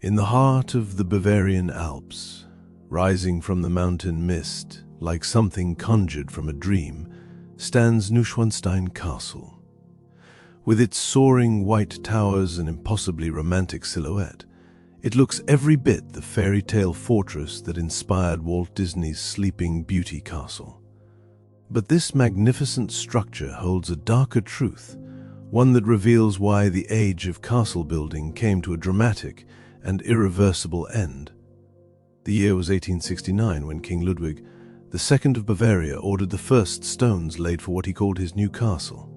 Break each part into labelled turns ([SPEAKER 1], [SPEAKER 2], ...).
[SPEAKER 1] In the heart of the Bavarian Alps, rising from the mountain mist like something conjured from a dream, stands Neuschwanstein Castle. With its soaring white towers and impossibly romantic silhouette, it looks every bit the fairy tale fortress that inspired Walt Disney's Sleeping Beauty castle. But this magnificent structure holds a darker truth, one that reveals why the age of castle building came to a dramatic and irreversible end. The year was 1869 when King Ludwig II of Bavaria ordered the first stones laid for what he called his new castle.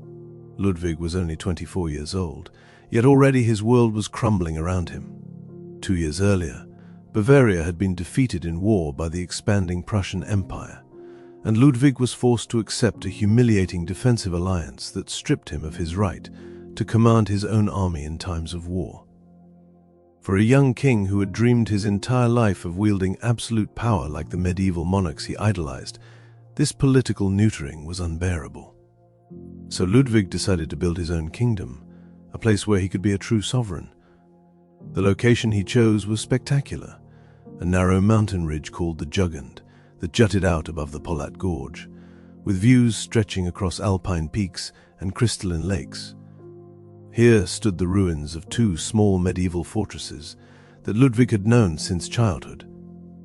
[SPEAKER 1] Ludwig was only 24 years old, yet already his world was crumbling around him. 2 years earlier, Bavaria had been defeated in war by the expanding Prussian Empire, and Ludwig was forced to accept a humiliating defensive alliance that stripped him of his right to command his own army in times of war. For a young king who had dreamed his entire life of wielding absolute power like the medieval monarchs he idolized, this political neutering was unbearable. So Ludwig decided to build his own kingdom, a place where he could be a true sovereign. The location he chose was spectacular, a narrow mountain ridge called the Jugend that jutted out above the Polat Gorge, with views stretching across alpine peaks and crystalline lakes. Here stood the ruins of two small medieval fortresses that Ludwig had known since childhood.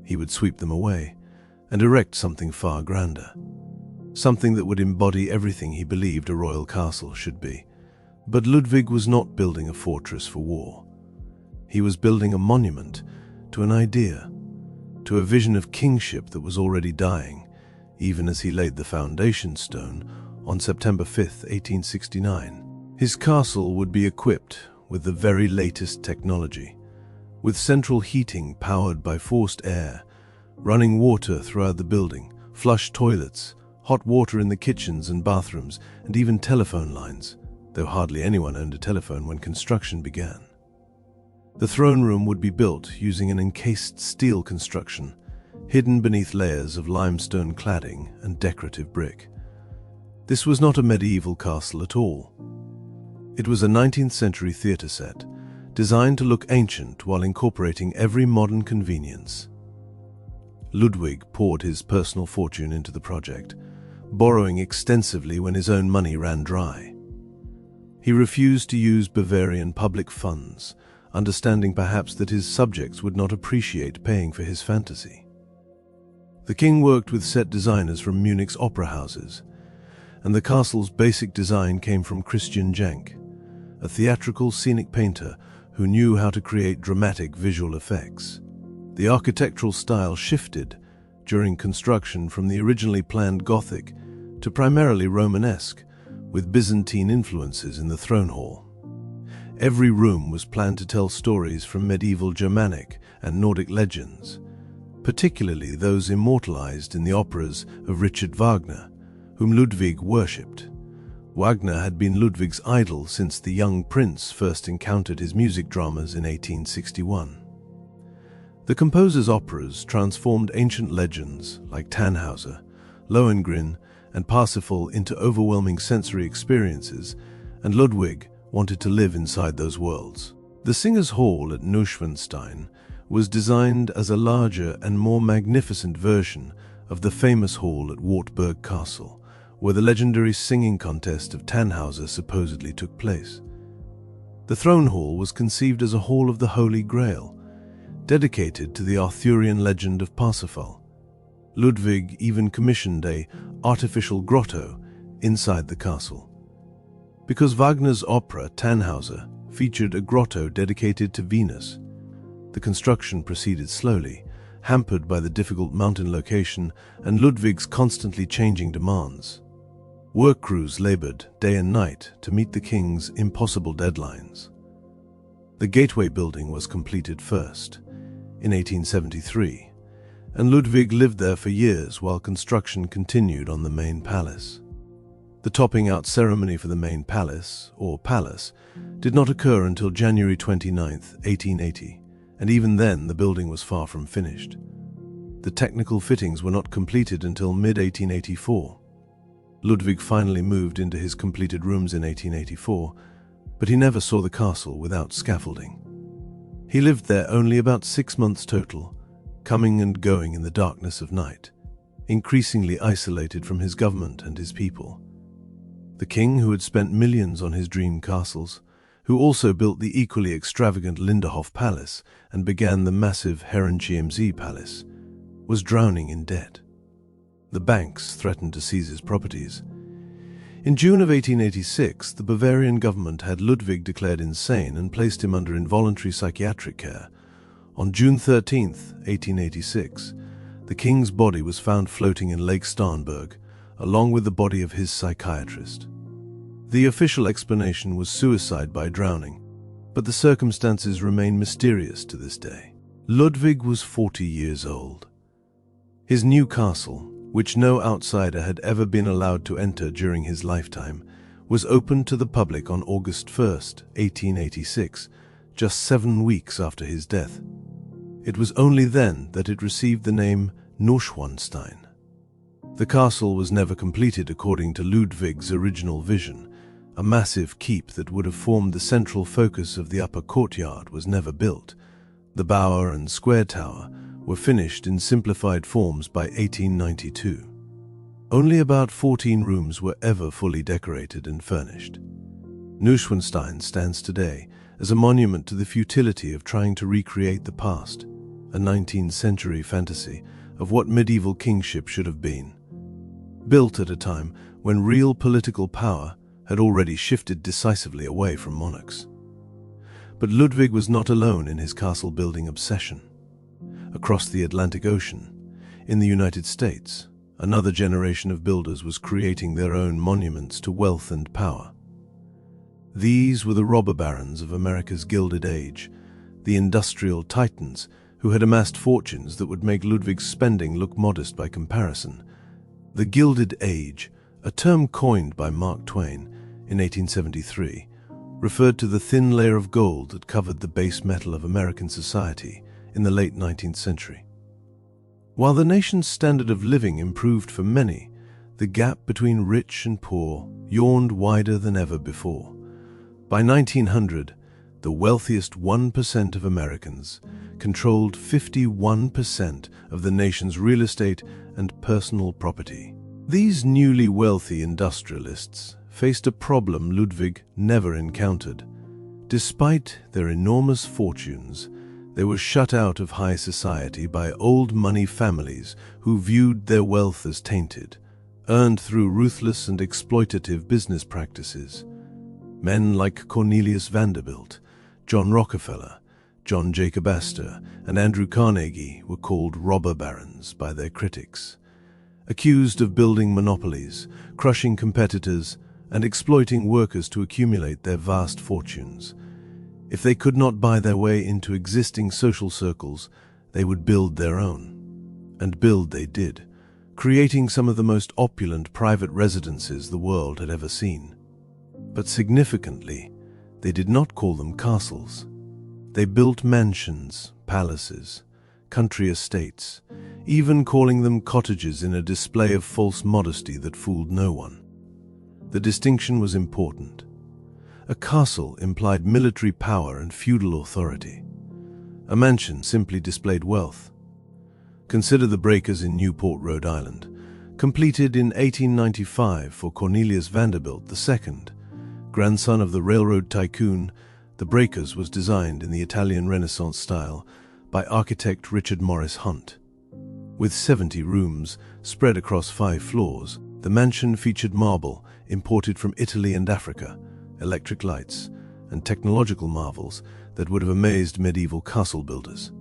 [SPEAKER 1] He would sweep them away and erect something far grander, something that would embody everything he believed a royal castle should be. But Ludwig was not building a fortress for war. He was building a monument to an idea, to a vision of kingship that was already dying, even as he laid the foundation stone on September 5, 1869. His castle would be equipped with the very latest technology, with central heating powered by forced air, running water throughout the building, flush toilets, hot water in the kitchens and bathrooms, and even telephone lines, though hardly anyone owned a telephone when construction began. The throne room would be built using an encased steel construction, hidden beneath layers of limestone cladding and decorative brick. This was not a medieval castle at all. It was a 19th century theatre set, designed to look ancient while incorporating every modern convenience. Ludwig poured his personal fortune into the project, borrowing extensively when his own money ran dry. He refused to use Bavarian public funds, understanding perhaps that his subjects would not appreciate paying for his fantasy. The king worked with set designers from Munich's opera houses, and the castle's basic design came from Christian Jank, a theatrical scenic painter who knew how to create dramatic visual effects. The architectural style shifted during construction from the originally planned Gothic to primarily Romanesque, with Byzantine influences in the throne hall. Every room was planned to tell stories from medieval Germanic and Nordic legends, particularly those immortalized in the operas of Richard Wagner, whom Ludwig worshipped. Wagner had been Ludwig's idol since the young prince first encountered his music dramas in 1861. The composer's operas transformed ancient legends like Tannhauser, Lohengrin, and Parsifal into overwhelming sensory experiences, and Ludwig wanted to live inside those worlds. The Singers' Hall at Neuschwanstein was designed as a larger and more magnificent version of the famous hall at Wartburg Castle, where the legendary singing contest of Tannhauser supposedly took place. The throne hall was conceived as a hall of the Holy Grail, dedicated to the Arthurian legend of Parsifal. Ludwig even commissioned an artificial grotto inside the castle. Because Wagner's opera Tannhauser featured a grotto dedicated to Venus, the construction proceeded slowly, hampered by the difficult mountain location and Ludwig's constantly changing demands. Work crews labored day and night to meet the king's impossible deadlines. The gateway building was completed first, in 1873, and Ludwig lived there for years while construction continued on the main palace. The topping out ceremony for the main palace, or palace, did not occur until January 29, 1880, and even then the building was far from finished. The technical fittings were not completed until mid-1884. Ludwig finally moved into his completed rooms in 1884, but he never saw the castle without scaffolding. He lived there only about 6 months total, coming and going in the darkness of night, increasingly isolated from his government and his people. The king, who had spent millions on his dream castles, who also built the equally extravagant Linderhof Palace and began the massive Herrenchiemsee Palace, was drowning in debt. The banks threatened to seize his properties. In June of 1886, the Bavarian government had Ludwig declared insane and placed him under involuntary psychiatric care. On June 13, 1886, the king's body was found floating in Lake Starnberg, along with the body of his psychiatrist. The official explanation was suicide by drowning, but the circumstances remain mysterious to this day. Ludwig was 40 years old. His new castle, which no outsider had ever been allowed to enter during his lifetime, was opened to the public on August 1, 1886, just 7 weeks after his death. It was only then that it received the name Neuschwanstein. The castle was never completed according to Ludwig's original vision. A massive keep that would have formed the central focus of the upper courtyard was never built. The bower and square tower were finished in simplified forms by 1892. Only about 14 rooms were ever fully decorated and furnished. Neuschwanstein stands today as a monument to the futility of trying to recreate the past, a 19th century fantasy of what medieval kingship should have been. Built at a time when real political power had already shifted decisively away from monarchs. But Ludwig was not alone in his castle-building obsession. Across the Atlantic Ocean, in the United States, another generation of builders was creating their own monuments to wealth and power. These were the robber barons of America's Gilded Age, the industrial titans who had amassed fortunes that would make Ludwig's spending look modest by comparison. The Gilded Age, a term coined by Mark Twain in 1873, referred to the thin layer of gold that covered the base metal of American society in the late 19th century. While the nation's standard of living improved for many, the gap between rich and poor yawned wider than ever before. By 1900, the wealthiest 1% of Americans controlled 51% of the nation's real estate and personal property. These newly wealthy industrialists faced a problem Ludwig never encountered. Despite their enormous fortunes, they were shut out of high society by old money families who viewed their wealth as tainted, earned through ruthless and exploitative business practices. Men like Cornelius Vanderbilt, John Rockefeller, John Jacob Astor, and Andrew Carnegie were called robber barons by their critics, accused of building monopolies, crushing competitors, and exploiting workers to accumulate their vast fortunes. If they could not buy their way into existing social circles, they would build their own. And build they did, creating some of the most opulent private residences the world had ever seen. But significantly, they did not call them castles. They built mansions, palaces, country estates, even calling them cottages in a display of false modesty that fooled no one. The distinction was important. A castle implied military power and feudal authority. A mansion simply displayed wealth. Consider the breakers in Newport, Rhode Island, completed in 1895 for Cornelius Vanderbilt II, grandson of the railroad tycoon. The breakers was designed in the Italian Renaissance style by architect Richard Morris Hunt. With 70 rooms spread across 5 floors, the mansion featured marble imported from Italy and Africa, electric lights, and technological marvels that would have amazed medieval castle builders.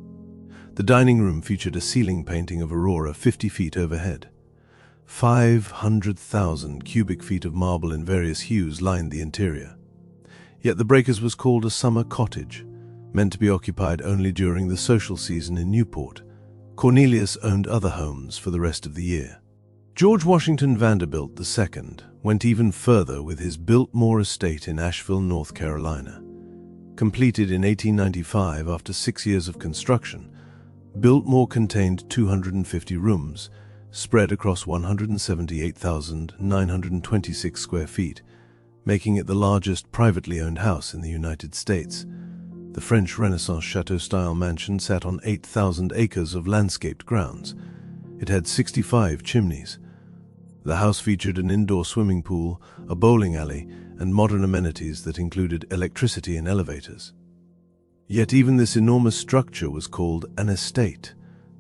[SPEAKER 1] The dining room featured a ceiling painting of Aurora 50 feet overhead. 500,000 cubic feet of marble in various hues lined the interior. Yet the breakers was called a summer cottage, meant to be occupied only during the social season in Newport. Cornelius owned other homes for the rest of the year. George Washington Vanderbilt II went even further with his Biltmore estate in Asheville, North Carolina. Completed in 1895 after 6 years of construction, Biltmore contained 250 rooms, spread across 178,926 square feet, making it the largest privately owned house in the United States. The French Renaissance chateau-style mansion sat on 8,000 acres of landscaped grounds. It had 65 chimneys. The house featured an indoor swimming pool, a bowling alley, and modern amenities that included electricity and elevators. Yet even this enormous structure was called an estate,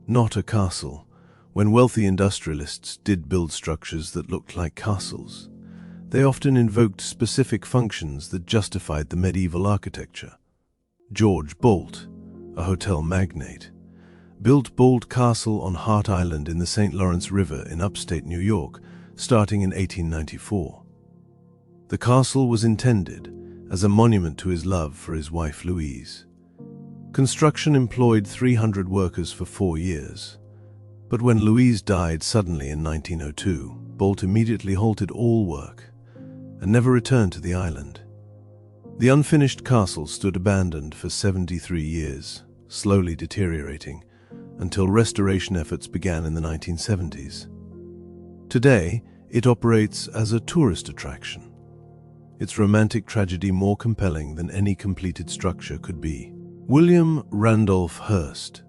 [SPEAKER 1] not a castle, when wealthy industrialists did build structures that looked like castles. They often invoked specific functions that justified the medieval architecture. George Bolt, a hotel magnate, built Bolt Castle on Hart Island in the St. Lawrence River in upstate New York, starting in 1894. The castle was intended as a monument to his love for his wife Louise. Construction employed 300 workers for 4 years. But when Louise died suddenly in 1902, Bolt immediately halted all work and never returned to the island. The unfinished castle stood abandoned for 73 years, slowly deteriorating, until restoration efforts began in the 1970s. Today, it operates as a tourist attraction, its romantic tragedy more compelling than any completed structure could be. William Randolph Hearst,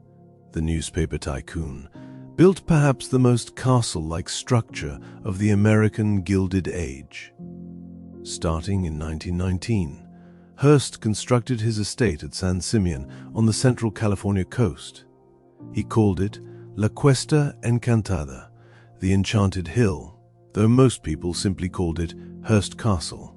[SPEAKER 1] the newspaper tycoon, built perhaps the most castle-like structure of the American Gilded Age. Starting in 1919, Hearst constructed his estate at San Simeon on the central California coast. He called it La Cuesta Encantada, the Enchanted Hill, though most people simply called it Hearst Castle.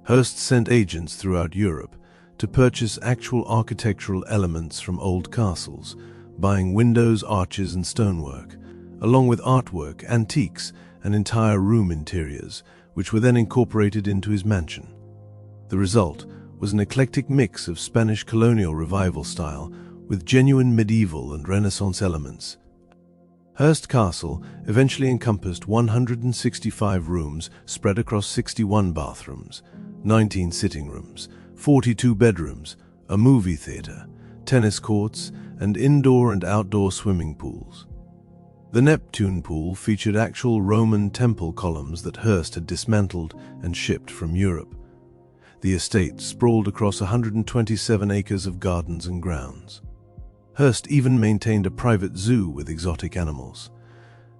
[SPEAKER 1] Hearst sent agents throughout Europe to purchase actual architectural elements from old castles, buying windows, arches, and stonework, along with artwork, antiques, and entire room interiors, which were then incorporated into his mansion. The result was an eclectic mix of Spanish colonial revival style with genuine medieval and Renaissance elements. Hearst Castle eventually encompassed 165 rooms spread across 61 bathrooms, 19 sitting rooms, 42 bedrooms, a movie theater, tennis courts, and indoor and outdoor swimming pools. The Neptune pool featured actual Roman temple columns that Hearst had dismantled and shipped from Europe. The estate sprawled across 127 acres of gardens and grounds. Hearst even maintained a private zoo with exotic animals.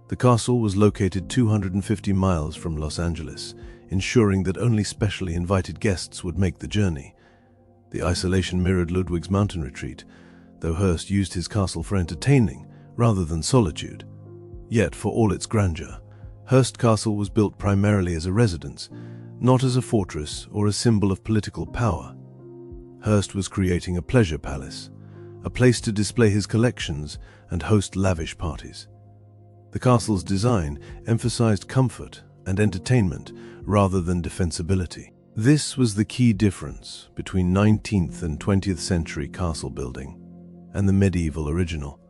[SPEAKER 1] The castle was located 250 miles from Los Angeles, ensuring that only specially invited guests would make the journey. The isolation mirrored Ludwig's mountain retreat, though Hearst used his castle for entertaining rather than solitude. Yet, for all its grandeur, Hearst Castle was built primarily as a residence, not as a fortress or a symbol of political power. Hearst was creating a pleasure palace, a place to display his collections and host lavish parties. The castle's design emphasized comfort and entertainment rather than defensibility. This was the key difference between 19th and 20th century castle building and the medieval original.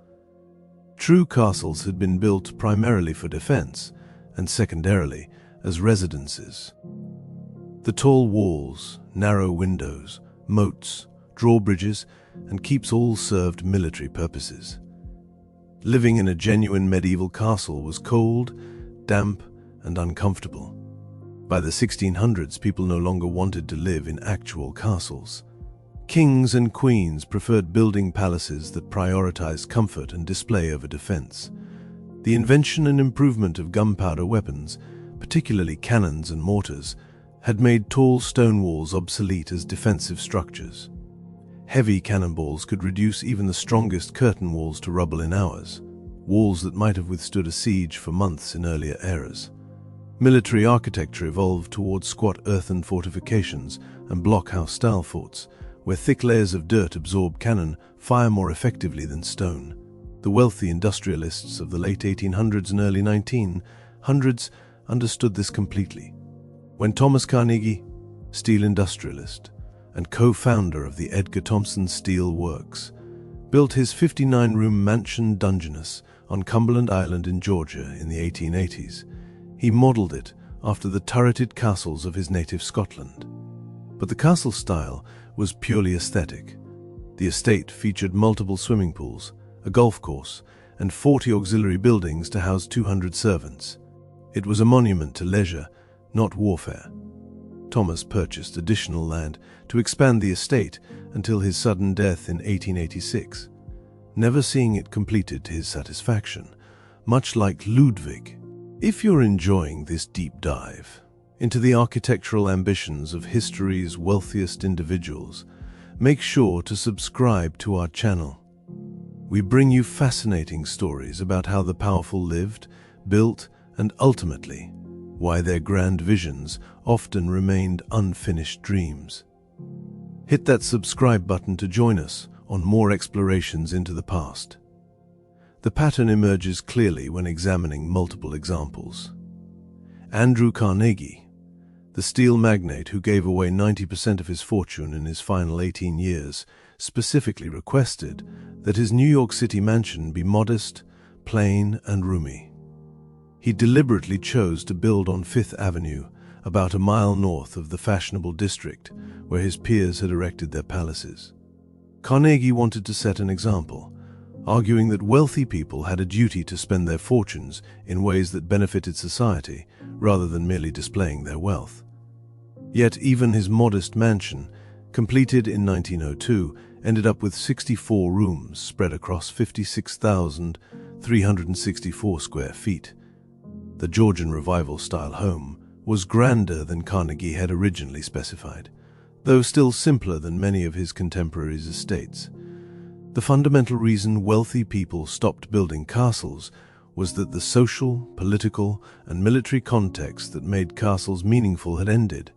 [SPEAKER 1] True castles had been built primarily for defense and secondarily as residences. The tall walls, narrow windows, moats, drawbridges, and keeps all served military purposes. Living in a genuine medieval castle was cold, damp, and uncomfortable. By the 1600s, people no longer wanted to live in actual castles. Kings and queens preferred building palaces that prioritized comfort and display over defense. The invention and improvement of gunpowder weapons, particularly cannons and mortars, had made tall stone walls obsolete as defensive structures. Heavy cannonballs could reduce even the strongest curtain walls to rubble in hours, walls that might have withstood a siege for months in earlier eras. Military architecture evolved towards squat earthen fortifications and blockhouse-style forts, where thick layers of dirt absorb cannon fire more effectively than stone. The wealthy industrialists of the late 1800s and early 1900s understood this completely. When Thomas Carnegie, steel industrialist and co-founder of the Edgar Thomson Steel Works, built his 59-room mansion Dungeness on Cumberland Island in Georgia in the 1880s, he modeled it after the turreted castles of his native Scotland. But the castle style was purely aesthetic. The estate featured multiple swimming pools, a golf course, and 40 auxiliary buildings to house 200 servants. It was a monument to leisure, not warfare. Thomas purchased additional land to expand the estate until his sudden death in 1886, never seeing it completed to his satisfaction, much like Ludwig. If you're enjoying this deep dive into the architectural ambitions of history's wealthiest individuals, make sure to subscribe to our channel. We bring you fascinating stories about how the powerful lived, built, and ultimately, why their grand visions often remained unfinished dreams. Hit that subscribe button to join us on more explorations into the past. The pattern emerges clearly when examining multiple examples. Andrew Carnegie, the steel magnate who gave away 90% of his fortune in his final 18 years, specifically requested that his New York City mansion be modest, plain, and roomy. He deliberately chose to build on Fifth Avenue, about a mile north of the fashionable district where his peers had erected their palaces. Carnegie wanted to set an example, arguing that wealthy people had a duty to spend their fortunes in ways that benefited society rather than merely displaying their wealth. Yet even his modest mansion, completed in 1902, ended up with 64 rooms spread across 56,364 square feet. The Georgian Revival-style home was grander than Carnegie had originally specified, though still simpler than many of his contemporaries' estates. The fundamental reason wealthy people stopped building castles was that the social, political, and military context that made castles meaningful had ended.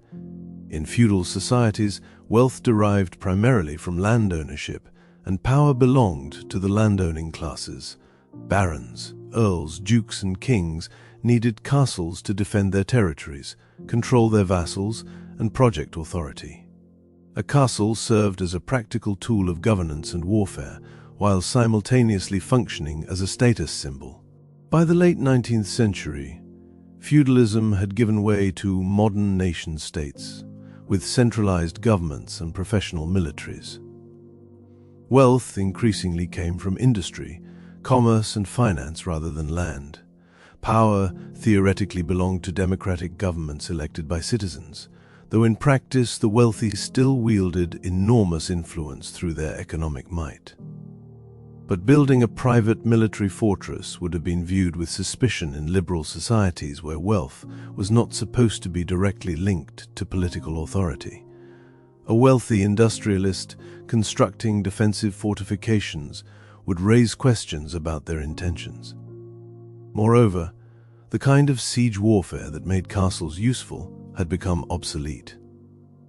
[SPEAKER 1] In feudal societies, wealth derived primarily from land ownership, and power belonged to the landowning classes. Barons, earls, dukes, and kings needed castles to defend their territories, control their vassals, and project authority. A castle served as a practical tool of governance and warfare, while simultaneously functioning as a status symbol. By the late 19th century, feudalism had given way to modern nation-states, with centralized governments and professional militaries. Wealth increasingly came from industry, commerce, and finance rather than land. Power theoretically belonged to democratic governments elected by citizens, though in practice the wealthy still wielded enormous influence through their economic might. But building a private military fortress would have been viewed with suspicion in liberal societies where wealth was not supposed to be directly linked to political authority. A wealthy industrialist constructing defensive fortifications would raise questions about their intentions. Moreover, the kind of siege warfare that made castles useful had become obsolete.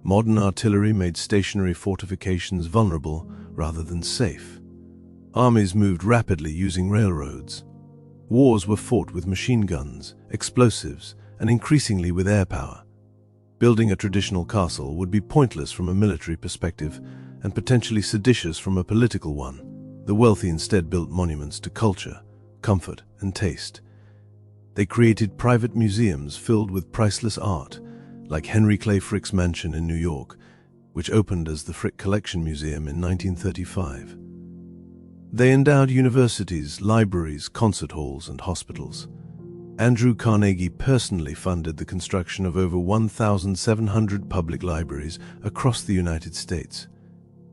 [SPEAKER 1] Modern artillery made stationary fortifications vulnerable rather than safe. Armies moved rapidly using railroads. Wars were fought with machine guns, explosives, and increasingly with air power. Building a traditional castle would be pointless from a military perspective and potentially seditious from a political one. The wealthy instead built monuments to culture, comfort, and taste. They created private museums filled with priceless art, like Henry Clay Frick's mansion in New York, which opened as the Frick Collection Museum in 1935. They endowed universities, libraries, concert halls, and hospitals. Andrew Carnegie personally funded the construction of over 1,700 public libraries across the United States.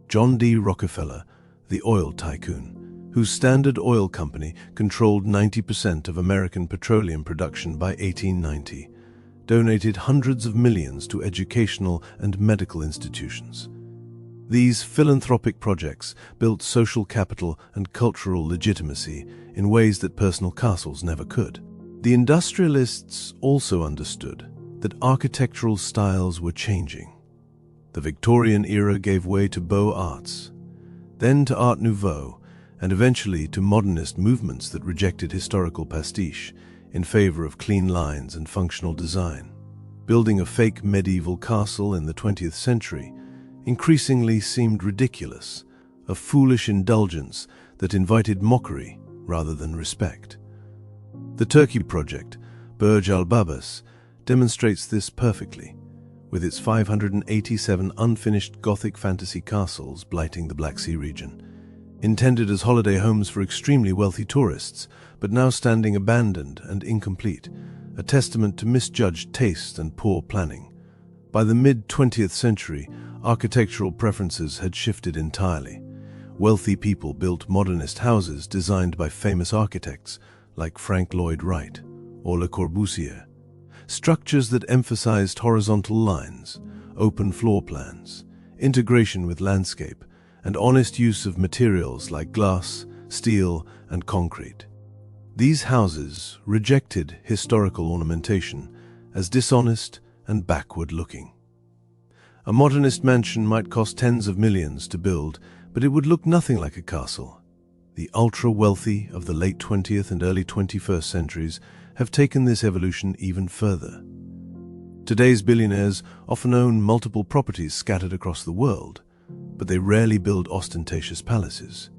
[SPEAKER 1] John D. Rockefeller, the oil tycoon, whose Standard Oil Company controlled 90% of American petroleum production by 1890, donated hundreds of millions to educational and medical institutions. These philanthropic projects built social capital and cultural legitimacy in ways that personal castles never could. The industrialists also understood that architectural styles were changing. The Victorian era gave way to Beaux Arts, then to Art Nouveau, and eventually to modernist movements that rejected historical pastiche in favor of clean lines and functional design. Building a fake medieval castle in the 20th century increasingly seemed ridiculous, a foolish indulgence that invited mockery rather than respect. The Turkey project, Burj Al Babas, demonstrates this perfectly, with its 587 unfinished Gothic fantasy castles blighting the Black Sea region. Intended as holiday homes for extremely wealthy tourists, but now standing abandoned and incomplete, a testament to misjudged taste and poor planning. By the mid-20th century, architectural preferences had shifted entirely. Wealthy people built modernist houses designed by famous architects like Frank Lloyd Wright or Le Corbusier. Structures that emphasized horizontal lines, open floor plans, integration with landscape, and honest use of materials like glass, steel, and concrete. These houses rejected historical ornamentation as dishonest and backward-looking. A modernist mansion might cost tens of millions to build, but it would look nothing like a castle. The ultra-wealthy of the late 20th and early 21st centuries have taken this evolution even further. Today's billionaires often own multiple properties scattered across the world, but they rarely build ostentatious palaces.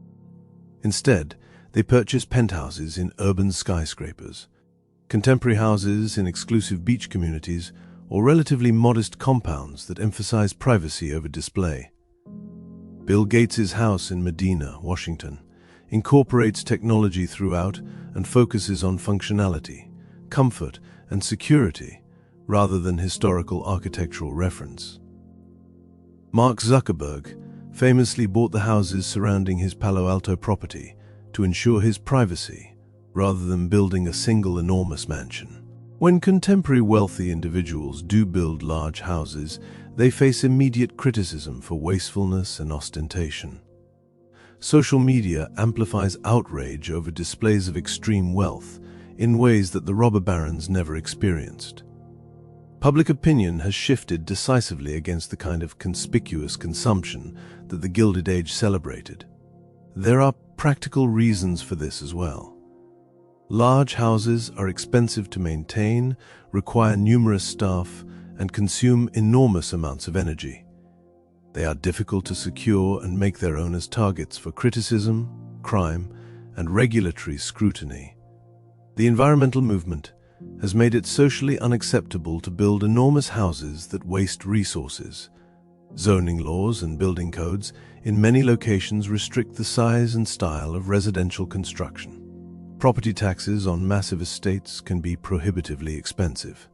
[SPEAKER 1] Instead, they purchase penthouses in urban skyscrapers, contemporary houses in exclusive beach communities, or relatively modest compounds that emphasize privacy over display. Bill Gates's house in Medina, Washington, incorporates technology throughout and focuses on functionality, comfort, and security rather than historical architectural reference. Mark Zuckerberg famously bought the houses surrounding his Palo Alto property to ensure his privacy rather than building a single enormous mansion. When contemporary wealthy individuals do build large houses, they face immediate criticism for wastefulness and ostentation. Social media amplifies outrage over displays of extreme wealth in ways that the robber barons never experienced. Public opinion has shifted decisively against the kind of conspicuous consumption that the Gilded Age celebrated. There are practical reasons for this as well. Large houses are expensive to maintain, require numerous staff, and consume enormous amounts of energy. They are difficult to secure and make their owners targets for criticism, crime, and regulatory scrutiny. The environmental movement has made it socially unacceptable to build enormous houses that waste resources. Zoning laws and building codes in many locations restrict the size and style of residential construction. Property taxes on massive estates can be prohibitively expensive.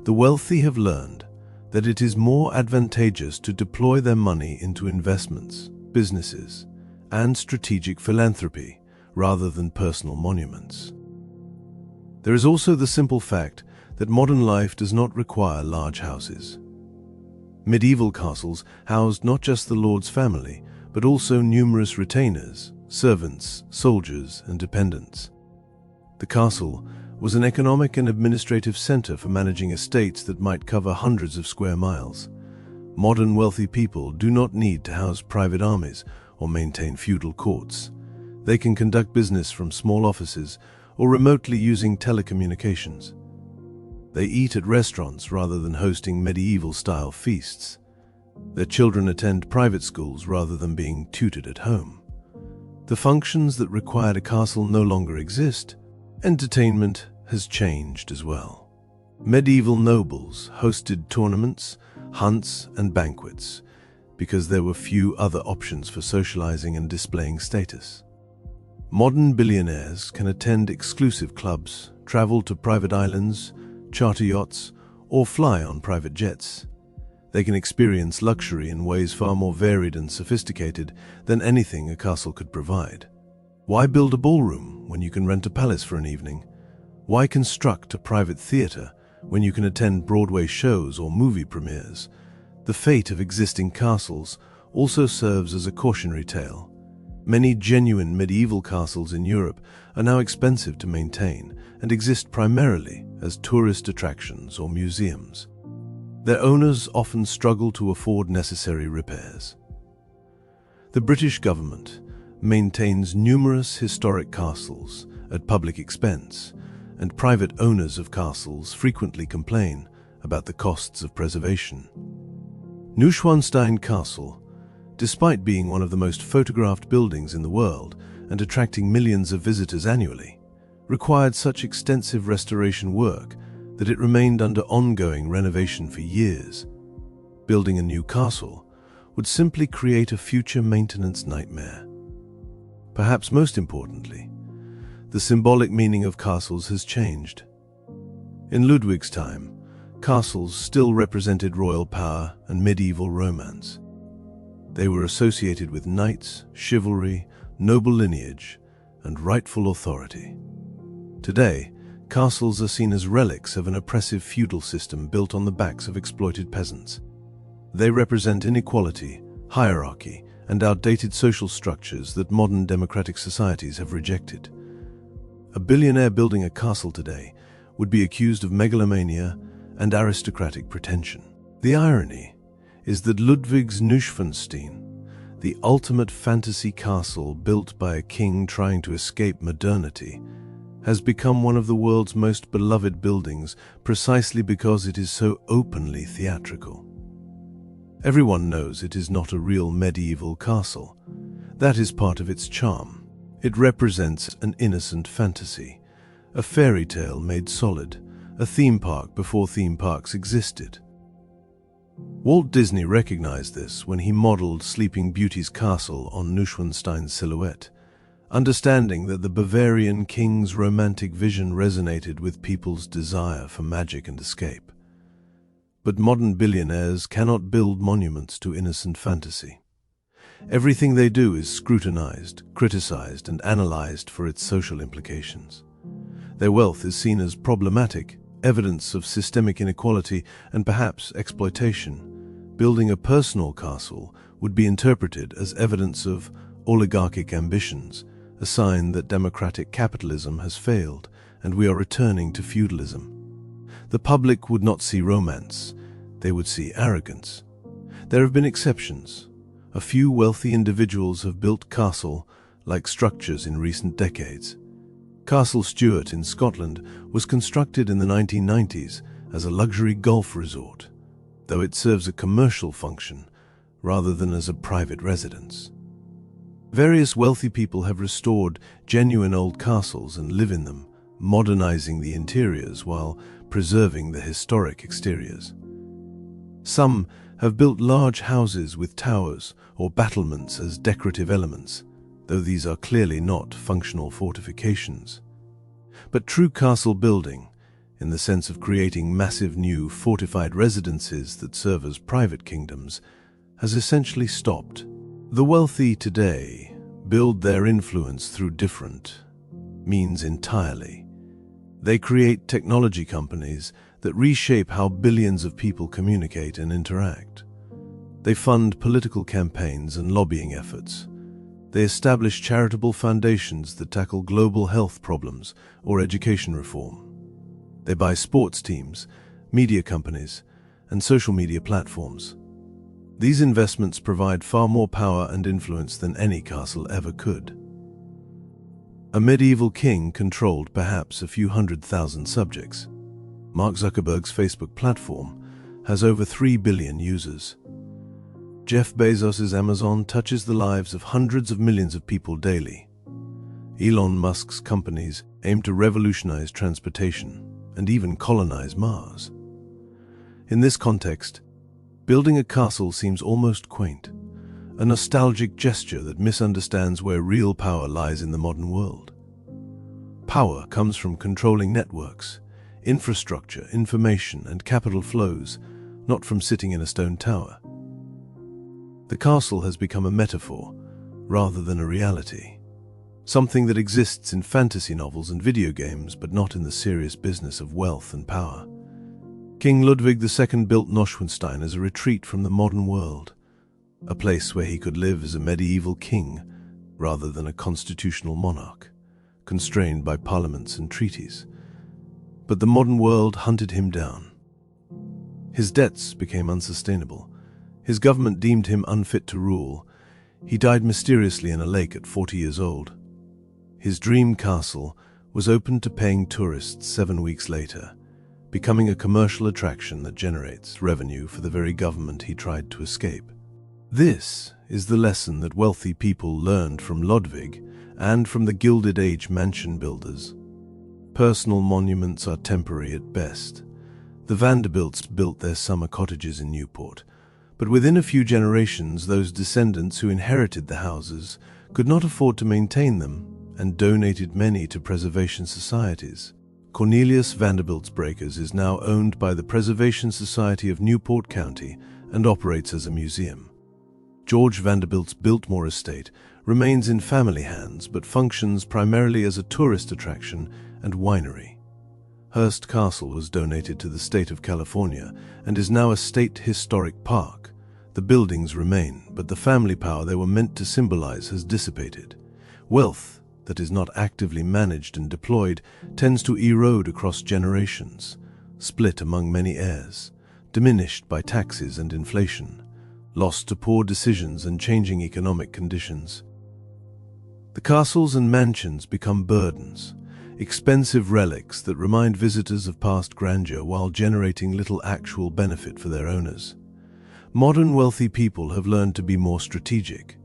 [SPEAKER 1] The wealthy have learned that it is more advantageous to deploy their money into investments, businesses, and strategic philanthropy rather than personal monuments. There is also the simple fact that modern life does not require large houses. Medieval castles housed not just the lord's family, but also numerous retainers, servants, soldiers, and dependents. The castle was an economic and administrative center for managing estates that might cover hundreds of square miles. Modern wealthy people do not need to house private armies or maintain feudal courts. They can conduct business from small offices or remotely using telecommunications. They eat at restaurants rather than hosting medieval-style feasts. Their children attend private schools rather than being tutored at home. The functions that required a castle no longer exist. Entertainment has changed as well. Medieval nobles hosted tournaments, hunts, and banquets because there were few other options for socializing and displaying status. Modern billionaires can attend exclusive clubs, travel to private islands, charter yachts, or fly on private jets. They can experience luxury in ways far more varied and sophisticated than anything a castle could provide. Why build a ballroom when you can rent a palace for an evening? Why construct a private theater when you can attend Broadway shows or movie premieres? The fate of existing castles also serves as a cautionary tale. Many genuine medieval castles in Europe are now expensive to maintain and exist primarily as tourist attractions or museums. Their owners often struggle to afford necessary repairs. The British government maintains numerous historic castles at public expense, and private owners of castles frequently complain about the costs of preservation. Neuschwanstein Castle, despite being one of the most photographed buildings in the world and attracting millions of visitors annually, required such extensive restoration work that it remained under ongoing renovation for years. Building a new castle would simply create a future maintenance nightmare. Perhaps most importantly, the symbolic meaning of castles has changed. In Ludwig's time, castles still represented royal power and medieval romance. They were associated with knights, chivalry, noble lineage, and rightful authority. Today, castles are seen as relics of an oppressive feudal system built on the backs of exploited peasants. They represent inequality, hierarchy, and outdated social structures that modern democratic societies have rejected. A billionaire building a castle today would be accused of megalomania and aristocratic pretension. The irony is that Ludwig's Neuschwanstein, the ultimate fantasy castle built by a king trying to escape modernity, has become one of the world's most beloved buildings precisely because it is so openly theatrical. Everyone knows it is not a real medieval castle. That is part of its charm. It represents an innocent fantasy, a fairy tale made solid, a theme park before theme parks existed. Walt Disney recognized this when he modeled Sleeping Beauty's castle on Neuschwanstein's silhouette, understanding that the Bavarian king's romantic vision resonated with people's desire for magic and escape. But modern billionaires cannot build monuments to innocent fantasy. Everything they do is scrutinized, criticized, and analyzed for its social implications. Their wealth is seen as problematic, evidence of systemic inequality, and perhaps exploitation. Building a personal castle would be interpreted as evidence of oligarchic ambitions, a sign that democratic capitalism has failed and we are returning to feudalism. The public would not see romance, they would see arrogance. There have been exceptions. A few wealthy individuals have built castle-like structures in recent decades. Castle Stuart in Scotland was constructed in the 1990s as a luxury golf resort, though it serves a commercial function rather than as a private residence. Various wealthy people have restored genuine old castles and live in them, modernizing the interiors while preserving the historic exteriors. Some have built large houses with towers or battlements as decorative elements, though these are clearly not functional fortifications. But true castle building, in the sense of creating massive new fortified residences that serve as private kingdoms, has essentially stopped. The wealthy today build their influence through different means entirely. They create technology companies that reshape how billions of people communicate and interact. They fund political campaigns and lobbying efforts. They establish charitable foundations that tackle global health problems or education reform. They buy sports teams, media companies, and social media platforms. These investments provide far more power and influence than any castle ever could. A medieval king controlled perhaps a few 100,000 subjects. Mark Zuckerberg's Facebook platform has over 3 billion users. Jeff Bezos's Amazon touches the lives of hundreds of millions of people daily. Elon Musk's companies aim to revolutionize transportation and even colonize Mars. In this context, building a castle seems almost quaint, a nostalgic gesture that misunderstands where real power lies in the modern world. Power comes from controlling networks, infrastructure, information, and capital flows, not from sitting in a stone tower. The castle has become a metaphor rather than a reality, something that exists in fantasy novels and video games, but not in the serious business of wealth and power. King Ludwig II built Neuschwanstein as a retreat from the modern world, a place where he could live as a medieval king rather than a constitutional monarch, constrained by parliaments and treaties. But the modern world hunted him down. His debts became unsustainable. His government deemed him unfit to rule. He died mysteriously in a lake at 40 years old. His dream castle was opened to paying tourists 7 weeks later, becoming a commercial attraction that generates revenue for the very government he tried to escape. This is the lesson that wealthy people learned from Ludwig and from the Gilded Age mansion builders. Personal monuments are temporary at best. The Vanderbilts built their summer cottages in Newport, but within a few generations those descendants who inherited the houses could not afford to maintain them and donated many to preservation societies. Cornelius Vanderbilt's Breakers is now owned by the Preservation Society of Newport County and operates as a museum. George Vanderbilt's Biltmore estate remains in family hands but functions primarily as a tourist attraction and winery. Hearst Castle was donated to the state of California and is now a state historic park. The buildings remain, but the family power they were meant to symbolize has dissipated. Wealth that is not actively managed and deployed tends to erode across generations, split among many heirs, diminished by taxes and inflation, lost to poor decisions and changing economic conditions. The castles and mansions become burdens, expensive relics that remind visitors of past grandeur while generating little actual benefit for their owners. Modern wealthy people have learned to be more strategic.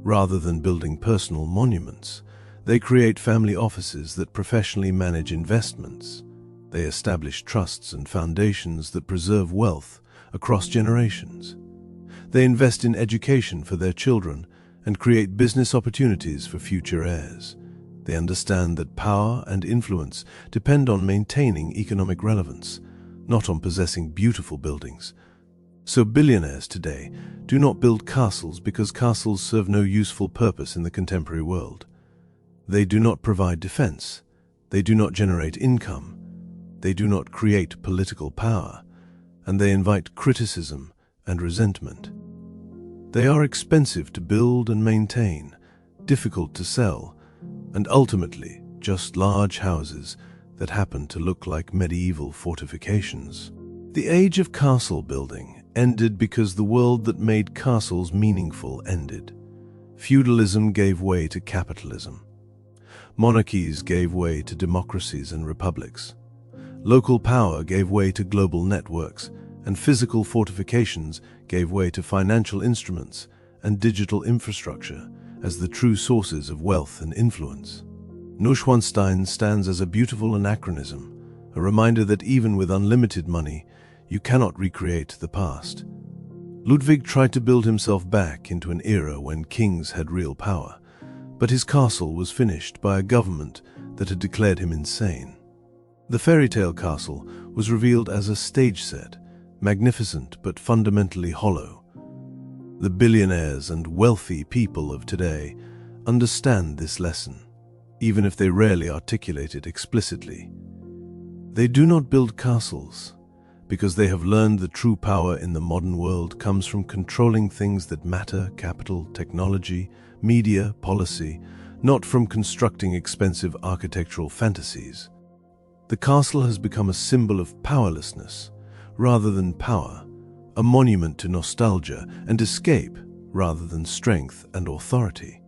[SPEAKER 1] Rather than building personal monuments, they create family offices that professionally manage investments. They establish trusts and foundations that preserve wealth across generations. They invest in education for their children and create business opportunities for future heirs. They understand that power and influence depend on maintaining economic relevance, not on possessing beautiful buildings. So billionaires today do not build castles because castles serve no useful purpose in the contemporary world. They do not provide defense. They do not generate income. They do not create political power. And they invite criticism and resentment. They are expensive to build and maintain, difficult to sell, and ultimately just large houses that happen to look like medieval fortifications. The age of castle building ended because the world that made castles meaningful ended. Feudalism gave way to capitalism. Monarchies gave way to democracies and republics. Local power gave way to global networks, and physical fortifications gave way to financial instruments and digital infrastructure as the true sources of wealth and influence. Neuschwanstein stands as a beautiful anachronism, a reminder that even with unlimited money, you cannot recreate the past. Ludwig tried to build himself back into an era when kings had real power, but his castle was finished by a government that had declared him insane. The fairy tale castle was revealed as a stage set, magnificent but fundamentally hollow. The billionaires and wealthy people of today understand this lesson, even if they rarely articulate it explicitly. They do not build castles because they have learned the true power in the modern world comes from controlling things that matter: capital, technology, media, policy, not from constructing expensive architectural fantasies. The castle has become a symbol of powerlessness rather than power, a monument to nostalgia and escape rather than strength and authority.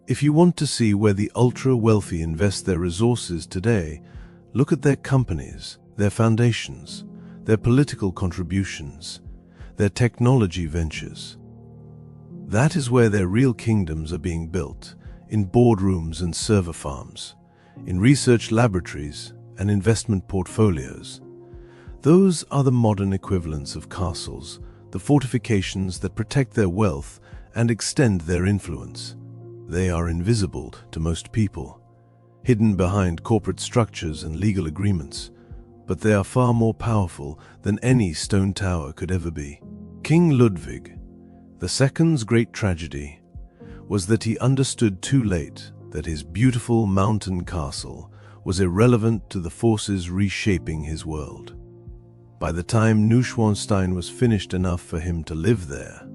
[SPEAKER 1] If you want to see where the ultra-wealthy invest their resources today, look at their companies, their foundations, their political contributions, their technology ventures. That is where their real kingdoms are being built, in boardrooms and server farms, in research laboratories and investment portfolios. Those are the modern equivalents of castles, the fortifications that protect their wealth and extend their influence. They are invisible to most people, hidden behind corporate structures and legal agreements, but they are far more powerful than any stone tower could ever be. King Ludwig II's great tragedy was that he understood too late that his beautiful mountain castle was irrelevant to the forces reshaping his world. By the time Neuschwanstein was finished enough for him to live there,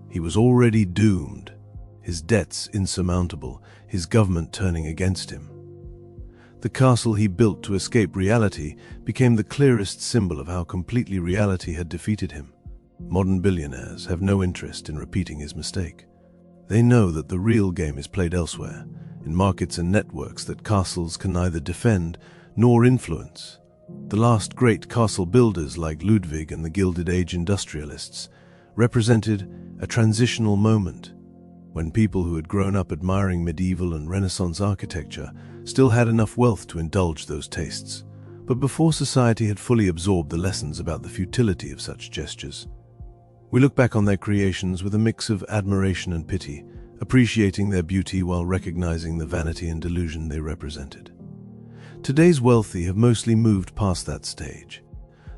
[SPEAKER 1] he was already doomed, his debts insurmountable, his government turning against him. The castle he built to escape reality became the clearest symbol of how completely reality had defeated him. Modern billionaires have no interest in repeating his mistake. They know that the real game is played elsewhere, in markets and networks that castles can neither defend nor influence. The last great castle builders like Ludwig and the Gilded Age industrialists represented a transitional moment when people who had grown up admiring medieval and Renaissance architecture still had enough wealth to indulge those tastes, but before society had fully absorbed the lessons about the futility of such gestures. We look back on their creations with a mix of admiration and pity, appreciating their beauty while recognizing the vanity and delusion they represented. Today's wealthy have mostly moved past that stage.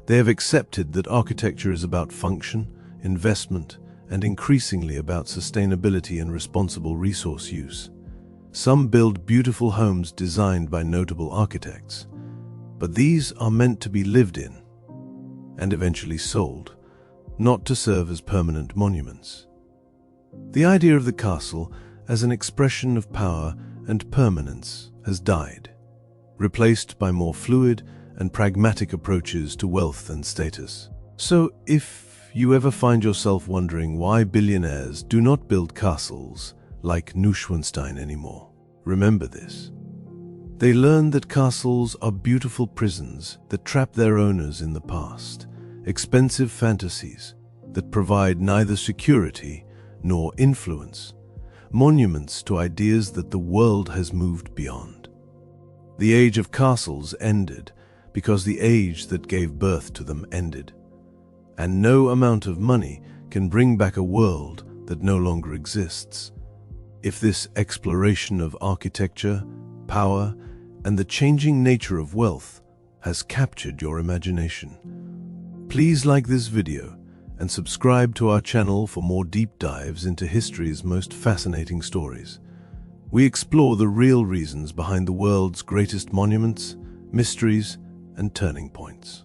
[SPEAKER 1] They have accepted that architecture is about function, investment, and increasingly about sustainability and responsible resource use. Some build beautiful homes designed by notable architects, but these are meant to be lived in and eventually sold, not to serve as permanent monuments. The idea of the castle as an expression of power and permanence has died, replaced by more fluid and pragmatic approaches to wealth and status. So, if you ever find yourself wondering why billionaires do not build castles like Neuschwanstein anymore, remember this. They learned that castles are beautiful prisons that trap their owners in the past, expensive fantasies that provide neither security nor influence, monuments to ideas that the world has moved beyond. The age of castles ended because the age that gave birth to them ended, and no amount of money can bring back a world that no longer exists. If this exploration of architecture, power, and the changing nature of wealth has captured your imagination, please like this video and subscribe to our channel for more deep dives into history's most fascinating stories. We explore the real reasons behind the world's greatest monuments, mysteries, and turning points.